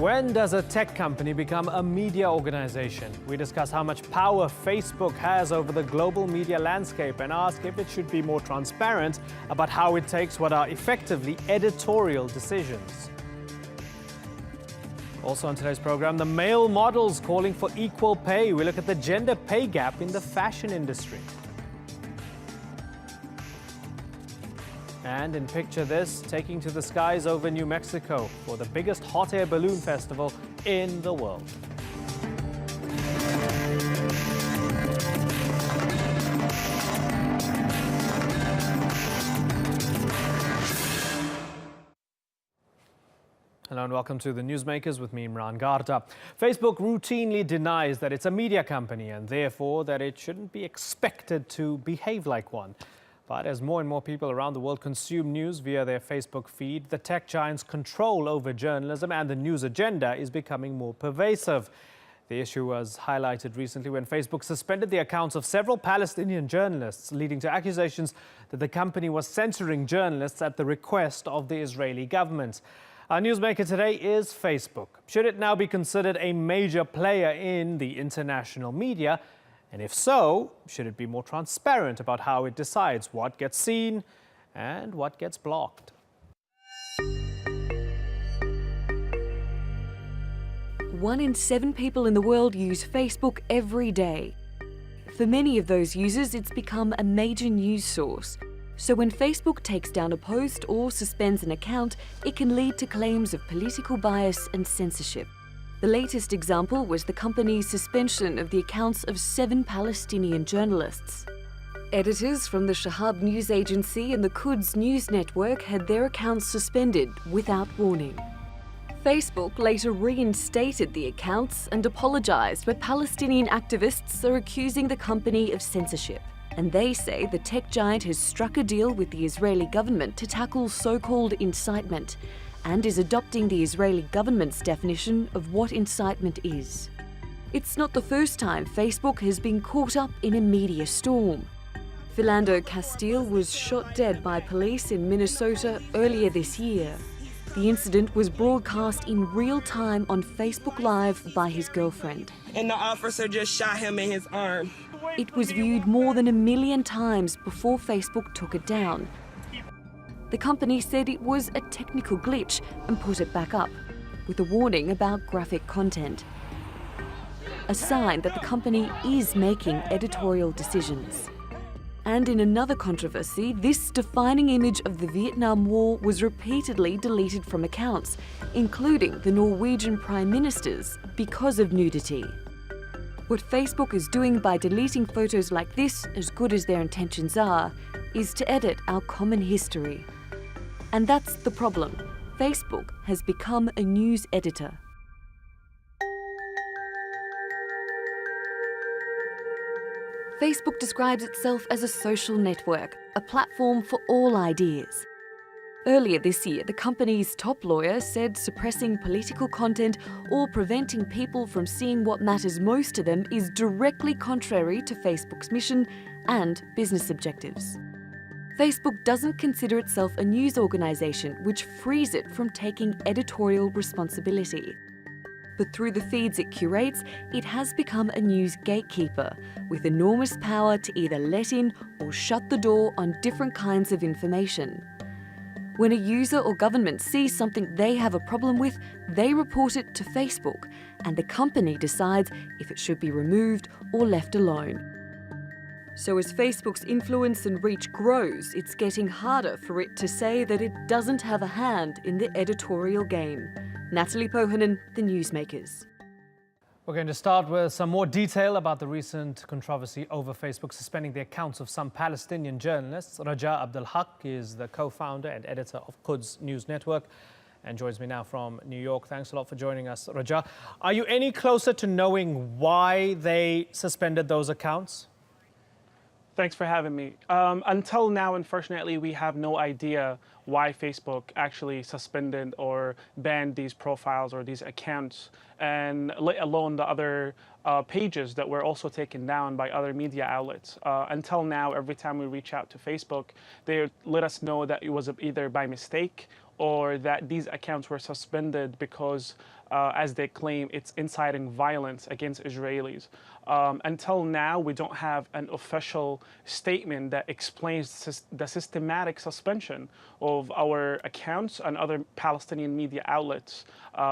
When does a tech company become a media organization? We discuss how much power Facebook has over the global media landscape and ask if it should be more transparent about how it takes what are effectively editorial decisions. Also on today's program, the male models calling for equal pay. We look at the gender pay gap in the fashion industry. And in Picture This, taking to the skies over New Mexico for the biggest hot air balloon festival in the world. Hello and welcome to the Newsmakers with me, Imran Garta. Facebook routinely denies that it's a media company and therefore that it shouldn't be expected to behave like one. But as more and more people around the world consume news via their Facebook feed, the tech giant's control over journalism and the news agenda is becoming more pervasive. The issue was highlighted recently when Facebook suspended the accounts of several Palestinian journalists, leading to accusations that the company was censoring journalists at the request of the Israeli government. Our newsmaker today is Facebook. Should it now be considered a major player in the international media? And if so, should it be more transparent about how it decides what gets seen and what gets blocked? 1 in 7 people in the world use Facebook every day. For many of those users, it's become a major news source. So when Facebook takes down a post or suspends an account, it can lead to claims of political bias and censorship. The latest example was the company's suspension of the accounts of 7 Palestinian journalists. Editors from the Shahab news agency and the Quds news network had their accounts suspended without warning. Facebook later reinstated the accounts and apologised, but Palestinian activists are accusing the company of censorship. And they say the tech giant has struck a deal with the Israeli government to tackle so-called incitement, and is adopting the Israeli government's definition of what incitement is. It's not the first time Facebook has been caught up in a media storm. Philando Castile was shot dead by police in Minnesota earlier this year. The incident was broadcast in real time on Facebook Live by his girlfriend. And the officer just shot him in his arm. It was viewed more than 1 million times before Facebook took it down. The company said it was a technical glitch and put it back up, with a warning about graphic content. A sign that the company is making editorial decisions. And in another controversy, this defining image of the Vietnam War was repeatedly deleted from accounts, including the Norwegian Prime Minister's, because of nudity. What Facebook is doing by deleting photos like this, as good as their intentions are, is to edit our common history. And that's the problem. Facebook has become a news editor. Facebook describes itself as a social network, a platform for all ideas. Earlier this year, the company's top lawyer said suppressing political content or preventing people from seeing what matters most to them is directly contrary to Facebook's mission and business objectives. Facebook doesn't consider itself a news organisation, which frees it from taking editorial responsibility. But through the feeds it curates, it has become a news gatekeeper, with enormous power to either let in or shut the door on different kinds of information. When a user or government sees something they have a problem with, they report it to Facebook, and the company decides if it should be removed or left alone. So as Facebook's influence and reach grows, it's getting harder for it to say that it doesn't have a hand in the editorial game. Natalie Pohanen, The Newsmakers. We're going to start with some more detail about the recent controversy over Facebook suspending the accounts of some Palestinian journalists. Raja Abdul Haq is the co-founder and editor of Quds News Network and joins me now from New York. Thanks a lot for joining us, Raja. Are you any closer to knowing why they suspended those accounts? Thanks for having me. Until now, unfortunately, we have no idea why Facebook actually suspended or banned these profiles or these accounts, and let alone the other pages that were also taken down by other media outlets. Until now, every time we reach out to Facebook, they let us know that it was either by mistake or that these accounts were suspended because, as they claim, it's inciting violence against Israelis. Until now, we don't have an official statement that explains the systematic suspension of our accounts and other Palestinian media outlets,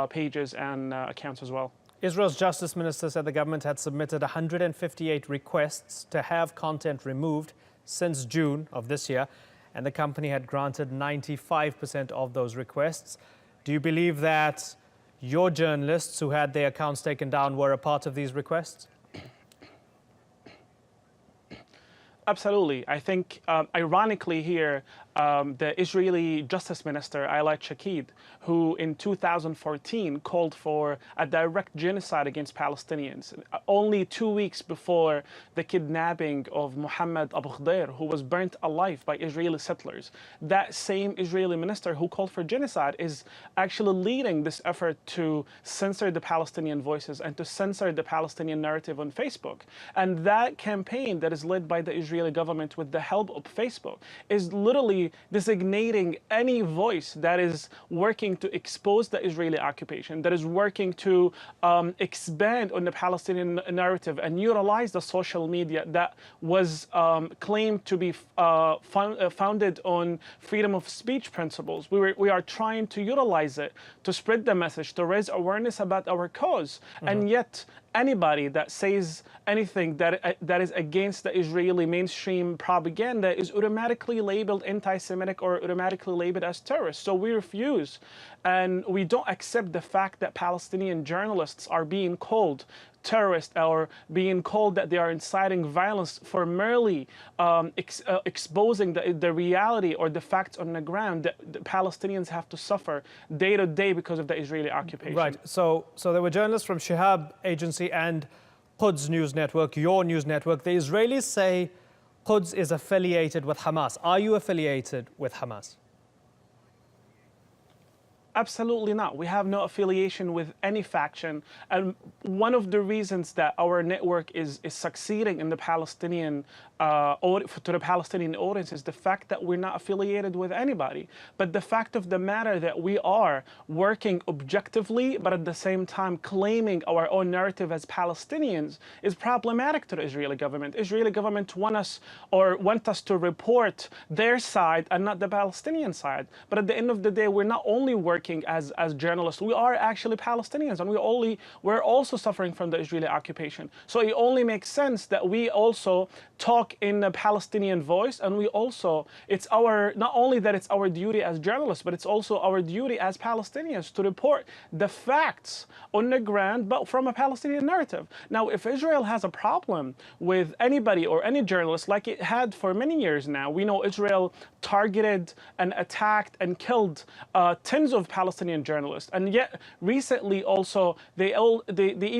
pages and accounts as well. Israel's Justice Minister said the government had submitted 158 requests to have content removed since June of this year, and the company had granted 95% of those requests. Do you believe that your journalists who had their accounts taken down were a part of these requests? Absolutely. I think, ironically here, the Israeli Justice Minister, Ayelet Shaked, who in 2014 called for a direct genocide against Palestinians, only 2 weeks before the kidnapping of Mohammed Abu Khdeir, who was burnt alive by Israeli settlers. That same Israeli minister who called for genocide is actually leading this effort to censor the Palestinian voices and to censor the Palestinian narrative on Facebook. And that campaign that is led by the Israeli government with the help of Facebook is literally designating any voice that is working to expose the Israeli occupation, that is working to expand on the Palestinian narrative and utilize the social media that was claimed to be founded on freedom of speech principles. We are trying to utilize it to spread the message, to raise awareness about our cause. And yet, anybody that says anything that is against the Israeli mainstream propaganda is automatically labeled anti-Semitic or automatically labeled as terrorists. So we refuse, and we don't accept the fact that Palestinian journalists are being called terrorists or being called that they are inciting violence for merely exposing the reality or the facts on the ground that the Palestinians have to suffer day to day because of the Israeli occupation. Right. So there were journalists from Shihab Agency and Quds News Network, your news network. The Israelis say Quds is affiliated with Hamas. Are you affiliated with Hamas? Absolutely not. We have no affiliation with any faction. And one of the reasons that our network is succeeding in the Palestinian to the Palestinian audience is the fact that we're not affiliated with anybody. But the fact of the matter that we are working objectively, but at the same time claiming our own narrative as Palestinians is problematic to the Israeli government. Israeli government want us to report their side and not the Palestinian side. But at the end of the day, we're not only working as journalists, we are actually Palestinians, and we're also suffering from the Israeli occupation. So it only makes sense that we also talk in a Palestinian voice, and not only that it's our duty as journalists, but it's also our duty as Palestinians to report the facts on the ground, but from a Palestinian narrative. Now, if Israel has a problem with anybody or any journalist, like it had for many years now, we know Israel targeted and attacked and killed tens of Palestinian journalists, and yet recently also they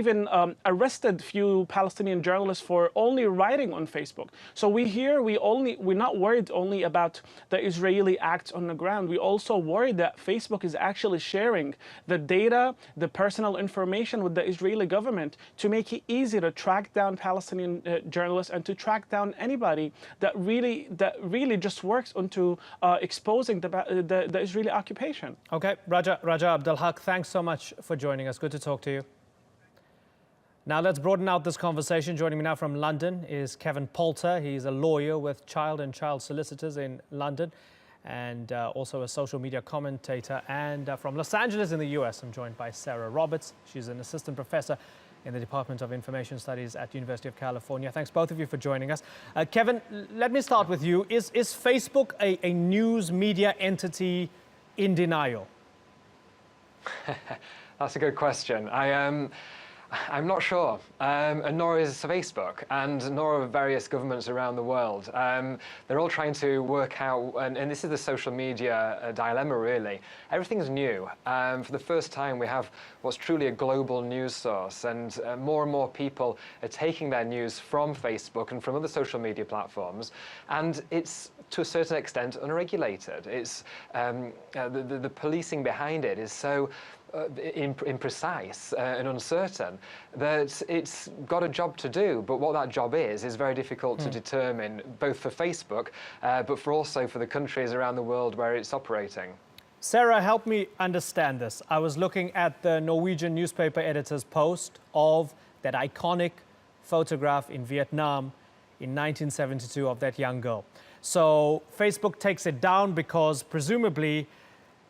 even arrested few Palestinian journalists for only writing on Facebook. So we're not worried only about the Israeli acts on the ground. We also worry that Facebook is actually sharing the data, the personal information with the Israeli government to make it easy to track down Palestinian journalists and to track down anybody that really just works onto exposing the Israeli occupation. Okay, Raja Abdelhak, thanks so much for joining us. Good to talk to you. Now let's broaden out this conversation. Joining me now from London is Kevin Poulter. He's a lawyer with Child and Child Solicitors in London and also a social media commentator. And from Los Angeles in the US, I'm joined by Sarah Roberts. She's an assistant professor in the Department of Information Studies at University of California. Thanks both of you for joining us. Kevin, let me start with you. Is Facebook a news media entity in denial? That's a good question. I'm not sure, and nor is Facebook, and nor are various governments around the world. They're all trying to work out, and this is the social media dilemma, really. Everything's new. For the first time, we have what's truly a global news source, and more people are taking their news from Facebook and from other social media platforms, and it's, to a certain extent, unregulated. It's the policing behind it is so imprecise and uncertain that it's got a job to do, but what that job is very difficult to determine, both for Facebook but also for the countries around the world where it's operating. Sarah, help me understand this. I was looking at the Norwegian newspaper editor's post of that iconic photograph in Vietnam in 1972 of that young girl. So Facebook takes it down because presumably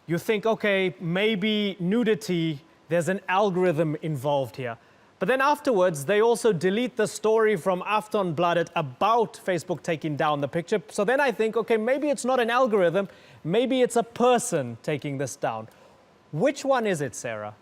you think, okay, maybe nudity, there's an algorithm involved here. But then afterwards, they also delete the story from Aftonbladet about Facebook taking down the picture. So then I think, okay, maybe it's not an algorithm, maybe it's a person taking this down. Which one is it, Sarah?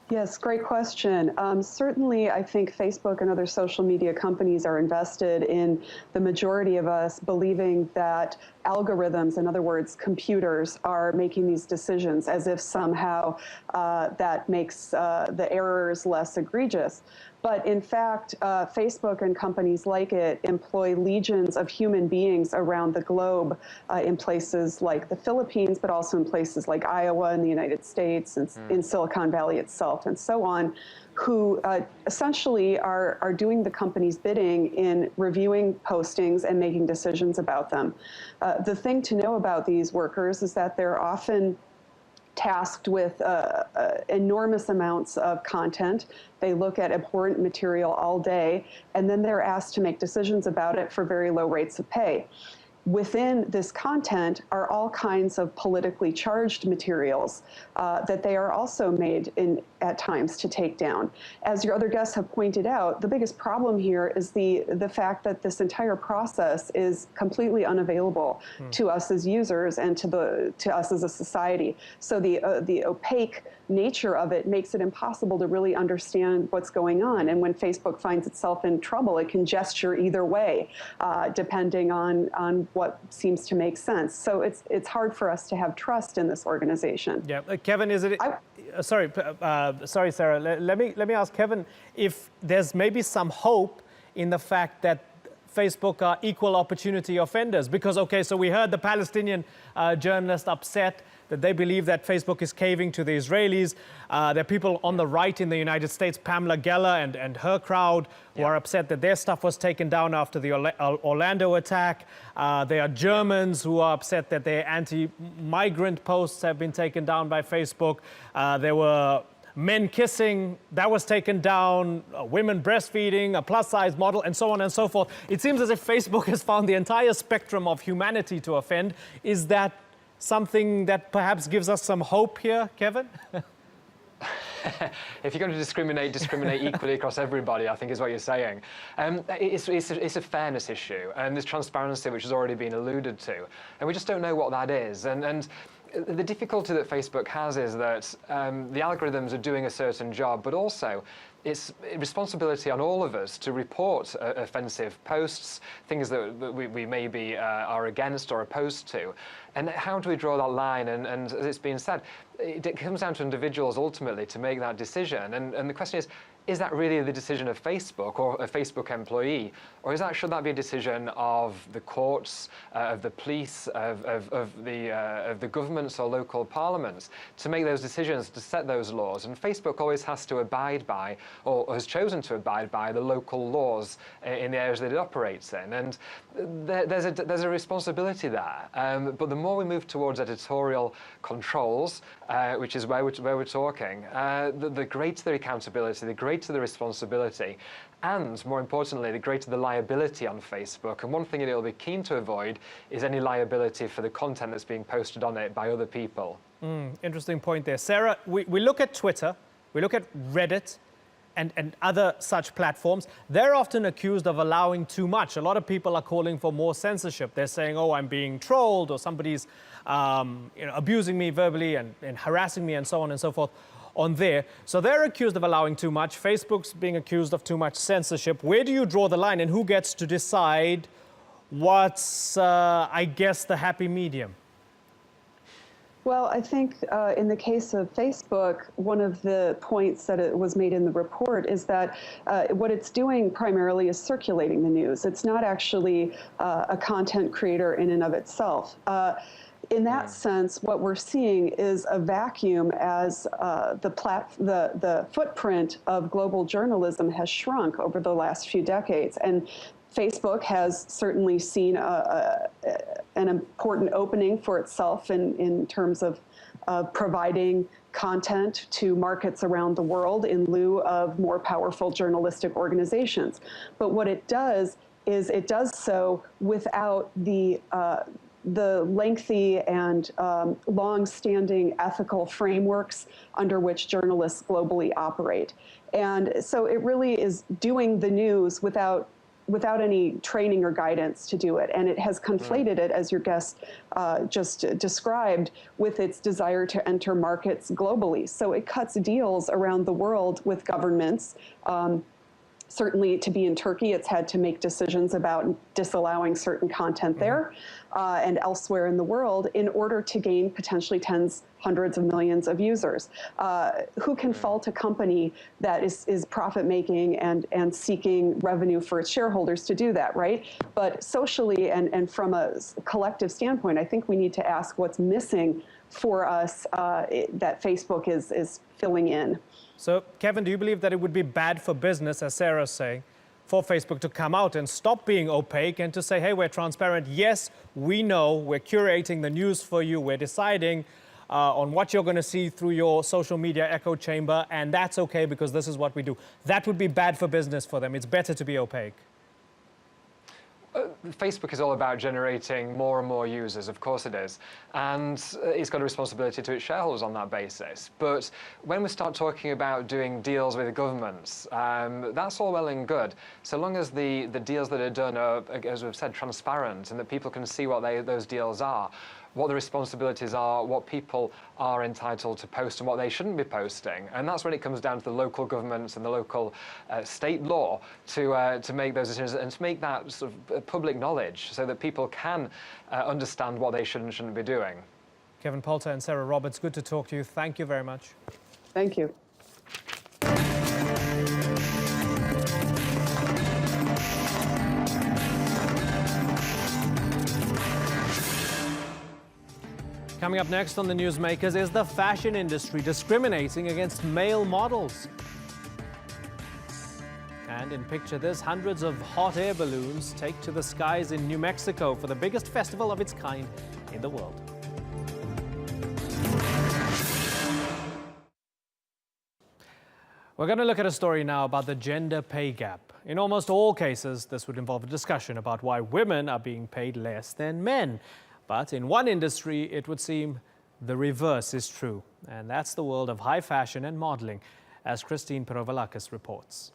Yes, great question. Certainly, I think Facebook and other social media companies are invested in the majority of us believing that algorithms, in other words, computers, are making these decisions as if somehow that makes the errors less egregious. But in fact, Facebook and companies like it employ legions of human beings around the globe in places like the Philippines, but also in places like Iowa in the United States and in Silicon Valley itself and so on, who essentially are doing the company's bidding in reviewing postings and making decisions about them. The thing to know about these workers is that they're often tasked with enormous amounts of content. They look at abhorrent material all day, and then they're asked to make decisions about it for very low rates of pay. Within this content are all kinds of politically charged materials that they are also made at times to take down. As your other guests have pointed out, the biggest problem here is the fact that this entire process is completely unavailable to us as users and to us as a society. So the opaque nature of it makes it impossible to really understand what's going on. And when Facebook finds itself in trouble, it can gesture either way, depending on what seems to make sense. So it's hard for us to have trust in this organization. Yeah, Kevin, is it? Sorry, Sarah. Let me ask Kevin if there's maybe some hope in the fact that Facebook are equal opportunity offenders. Because, okay, so we heard the Palestinian journalist upset that they believe that Facebook is caving to the Israelis. There are people on the right in the United States, Pamela Geller and her crowd, who are upset that their stuff was taken down after the Orlando attack. There are Germans who are upset that their anti-migrant posts have been taken down by Facebook. There were men kissing, that was taken down, women breastfeeding, a plus-size model, and so on and so forth. It seems as if Facebook has found the entire spectrum of humanity to offend. Is that something that perhaps gives us some hope here, Kevin? If you're going to discriminate equally across everybody, I think is what you're saying. It's a fairness issue, and there's transparency, which has already been alluded to, and we just don't know what that is. And the difficulty that Facebook has is that the algorithms are doing a certain job, but also it's responsibility on all of us to report offensive posts, things that we maybe are against or opposed to. And how do we draw that line? And as it's been said, it comes down to individuals ultimately to make that decision. And the question is that really the decision of Facebook or a Facebook employee? Or should that be a decision of the courts, of the police, of the governments or local parliaments to make those decisions, to set those laws? And Facebook always has to abide by, or has chosen to abide by, the local laws in the areas that it operates in. And there's a responsibility there. But the more we move towards editorial controls, which is where we're talking, the greater the accountability, the greater the responsibility, and more importantly, the greater the liability on Facebook. And one thing it'll be keen to avoid is any liability for the content that's being posted on it by other people. Interesting point there. Sarah, we look at Twitter, we look at Reddit, and other such platforms. They're often accused of allowing too much. A lot of people are calling for more censorship. They're saying, oh, I'm being trolled, or somebody's abusing me verbally and harassing me, and so on and so forth on there. So they're accused of allowing too much. Facebook's being accused of too much censorship. Where do you draw the line, and who gets to decide what's, I guess, the happy medium? Well, I think in the case of Facebook, one of the points that it was made in the report is that what it's doing primarily is circulating the news. It's not actually a content creator in and of itself. In that sense, what we're seeing is a vacuum as the footprint of global journalism has shrunk over the last few decades. And Facebook has certainly seen an an important opening for itself in terms of providing content to markets around the world in lieu of more powerful journalistic organizations. But what it does is it does so without the lengthy and long-standing ethical frameworks under which journalists globally operate. And so it really is doing the news without any training or guidance to do it. And it has conflated it, as your guest just described, with its desire to enter markets globally. So it cuts deals around the world with governments. Certainly to be in Turkey, it's had to make decisions about disallowing certain content there and elsewhere in the world in order to gain potentially hundreds of millions of users. Who can fault a company that is profit-making and seeking revenue for its shareholders to do that, right? But socially and from a collective standpoint, I think we need to ask what's missing for us that Facebook is filling in. So, Kevin, do you believe that it would be bad for business, as Sarah's saying, for Facebook to come out and stop being opaque and to say, hey, we're transparent. Yes, we know, we're curating the news for you. We're deciding on what you're going to see through your social media echo chamber, and that's okay because this is what we do. That would be bad for business for them. It's better to be opaque. Facebook is all about generating more and more users, of course it is, and it's got a responsibility to its shareholders on that basis. But when we start talking about doing deals with governments, that's all well and good, so long as the deals that are done are, as we've said, transparent and that people can see what those deals are, what the responsibilities are, what people are entitled to post and what they shouldn't be posting. And that's when it comes down to the local governments and the local state law to make those decisions and to make that sort of public knowledge so that people can understand what they should and shouldn't be doing. Kevin Poulter and Sarah Roberts, good to talk to you. Thank you very much. Thank you. Coming up next on the Newsmakers, is the fashion industry discriminating against male models? And in Picture This, hundreds of hot air balloons take to the skies in New Mexico for the biggest festival of its kind in the world. We're going to look at a story now about the gender pay gap. In almost all cases, this would involve a discussion about why women are being paid less than men. But in one industry, it would seem the reverse is true. And that's the world of high fashion and modeling, as Christine Perovalakis reports.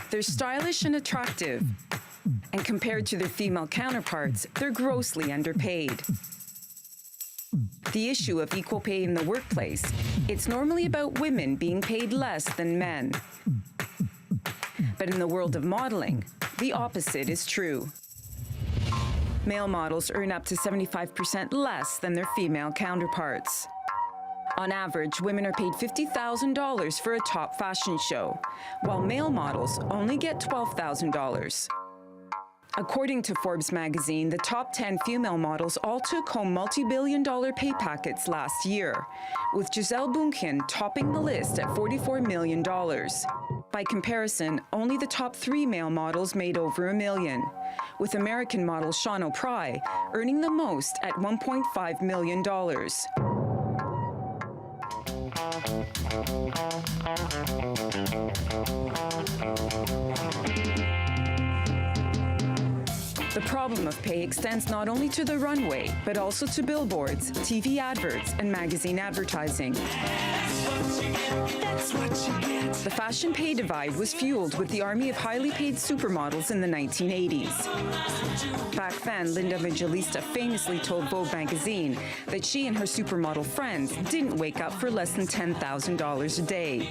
They're stylish and attractive. And compared to their female counterparts, they're grossly underpaid. The issue of equal pay in the workplace, it's normally about women being paid less than men. But in the world of modeling, the opposite is true. Male models earn up to 75% less than their female counterparts. On average, women are paid $50,000 for a top fashion show, while male models only get $12,000. According to Forbes magazine, the top 10 female models all took home multi-billion-dollar pay packets last year, with Gisele Bündchen topping the list at $44 million. By comparison, only the top 3 male models made over $1 million, with American model Sean O'Prey earning the most at $1.5 million. The problem of pay extends not only to the runway, but also to billboards, TV adverts, and magazine advertising. The fashion pay divide was fueled with the army of highly paid supermodels in the 1980s. Back then, Linda Evangelista famously told Vogue magazine that she and her supermodel friends didn't wake up for less than $10,000 a day.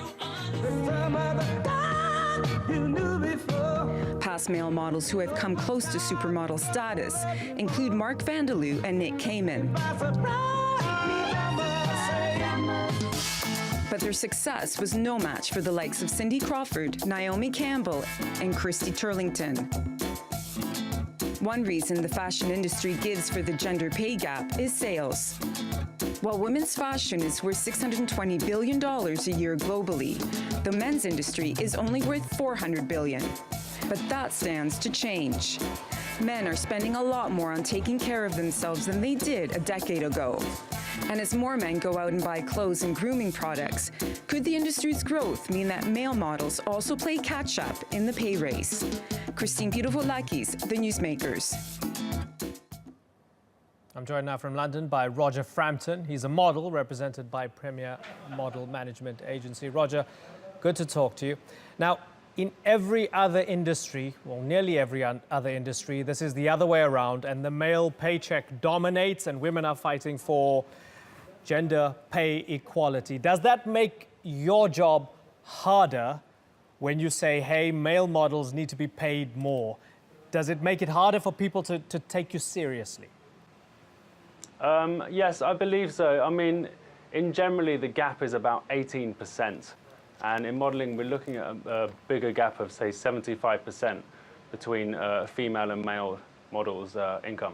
Past male models who have come close to supermodel status include Mark Vandaloo and Nick Kamen. But their success was no match for the likes of Cindy Crawford, Naomi Campbell, and Christy Turlington. One reason the fashion industry gives for the gender pay gap is sales. While women's fashion is worth $620 billion a year globally, the men's industry is only worth $400 billion. But that stands to change. Men are spending a lot more on taking care of themselves than they did a decade ago. And as more men go out and buy clothes and grooming products, could the industry's growth mean that male models also play catch-up in the pay race? Christine Pirovolakis, The Newsmakers. I'm joined now from London by Roger Frampton. He's a model represented by Premier Model Management Agency. Roger, good to talk to you. Now, in every other industry, well, nearly every other industry, this is the other way around, and the male paycheck dominates and women are fighting for gender pay equality. Does that make your job harder when you say, hey, male models need to be paid more? Does it make it harder for people to take you seriously? Yes, I believe so. I mean, generally, the gap is about 18%. And in modelling, we're looking at a bigger gap of, say, 75% between female and male models' income.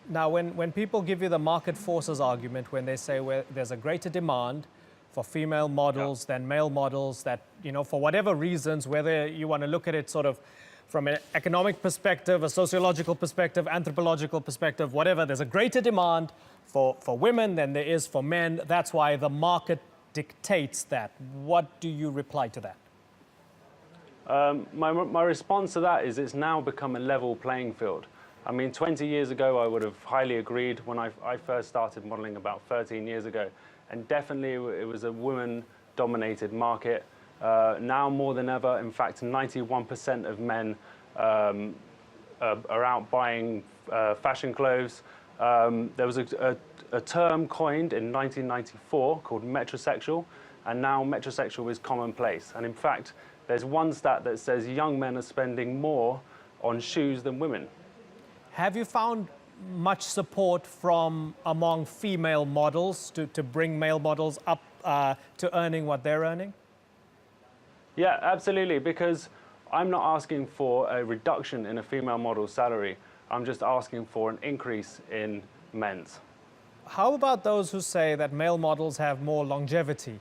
Now, when people give you the market forces argument, when they say there's a greater demand for female models than male models, that, you know, for whatever reasons, whether you want to look at it sort of from an economic perspective, a sociological perspective, anthropological perspective, whatever, there's a greater demand for women than there is for men. That's why the market dictates that. What do you reply to that? My response to that is it's now become a level playing field. I mean, 20 years ago, I would have highly agreed when I first started modeling about 13 years ago. And definitely it was a women-dominated market. Now more than ever, in fact, 91% of men are out buying fashion clothes. There was a term coined in 1994 called metrosexual, and now metrosexual is commonplace. And in fact, there's one stat that says young men are spending more on shoes than women. Have you found much support from among female models to bring male models up to earning what they're earning? Yeah, absolutely, because I'm not asking for a reduction in a female model's salary. I'm just asking for an increase in men's. How about those who say that male models have more longevity?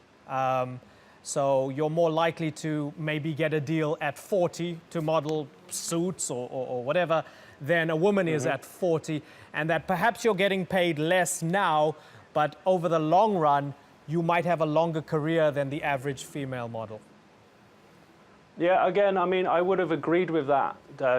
So you're more likely to maybe get a deal at 40 to model suits or whatever than a woman is at 40, and that perhaps you're getting paid less now, but over the long run, you might have a longer career than the average female model. Yeah, again, I mean, I would have agreed with that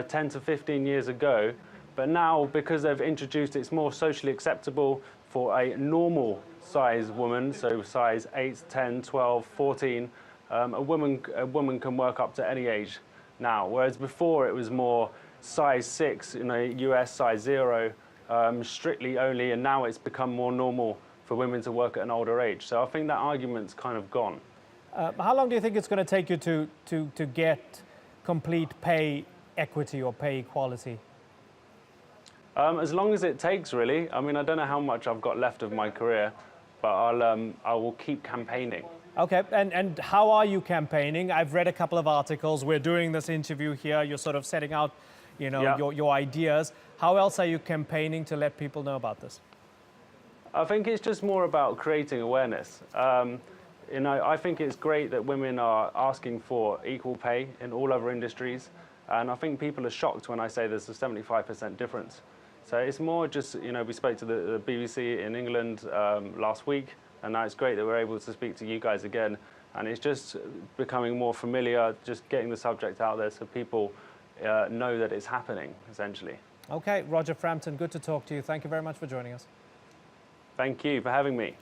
10 to 15 years ago, but now, because they've introduced, it's more socially acceptable for a normal size woman, so size 8, 10, 12, 14, a woman can work up to any age now, whereas before it was more size 6, you know, US size 0, strictly only, and now it's become more normal for women to work at an older age. So I think that argument's kind of gone. How long do you think it's going to take you to get complete pay equity or pay equality? As long as it takes, really. I mean, I don't know how much I've got left of my career, but I will keep campaigning. Okay, and how are you campaigning? I've read a couple of articles. We're doing this interview here. You're sort of setting out, you know, your ideas. How else are you campaigning to let people know about this? I think it's just more about creating awareness. You know, I think it's great that women are asking for equal pay in all other industries, and I think people are shocked when I say there's a 75% difference. So it's more just, you know, we spoke to the BBC in England last week, and now it's great that we're able to speak to you guys again, and it's just becoming more familiar, just getting the subject out there so people know that it's happening, essentially. Okay, Roger Frampton, good to talk to you. Thank you very much for joining us. Thank you for having me.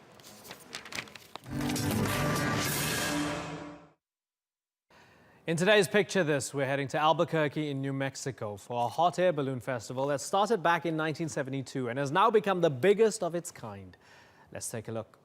In today's Picture This, we're heading to Albuquerque in New Mexico for a hot air balloon festival that started back in 1972 and has now become the biggest of its kind. Let's take a look.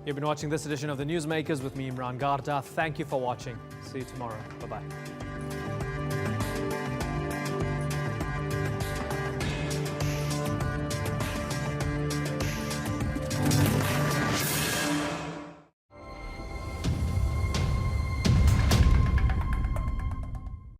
You've been watching this edition of the Newsmakers with me, Imran Garda. Thank you for watching. See you tomorrow. Bye-bye.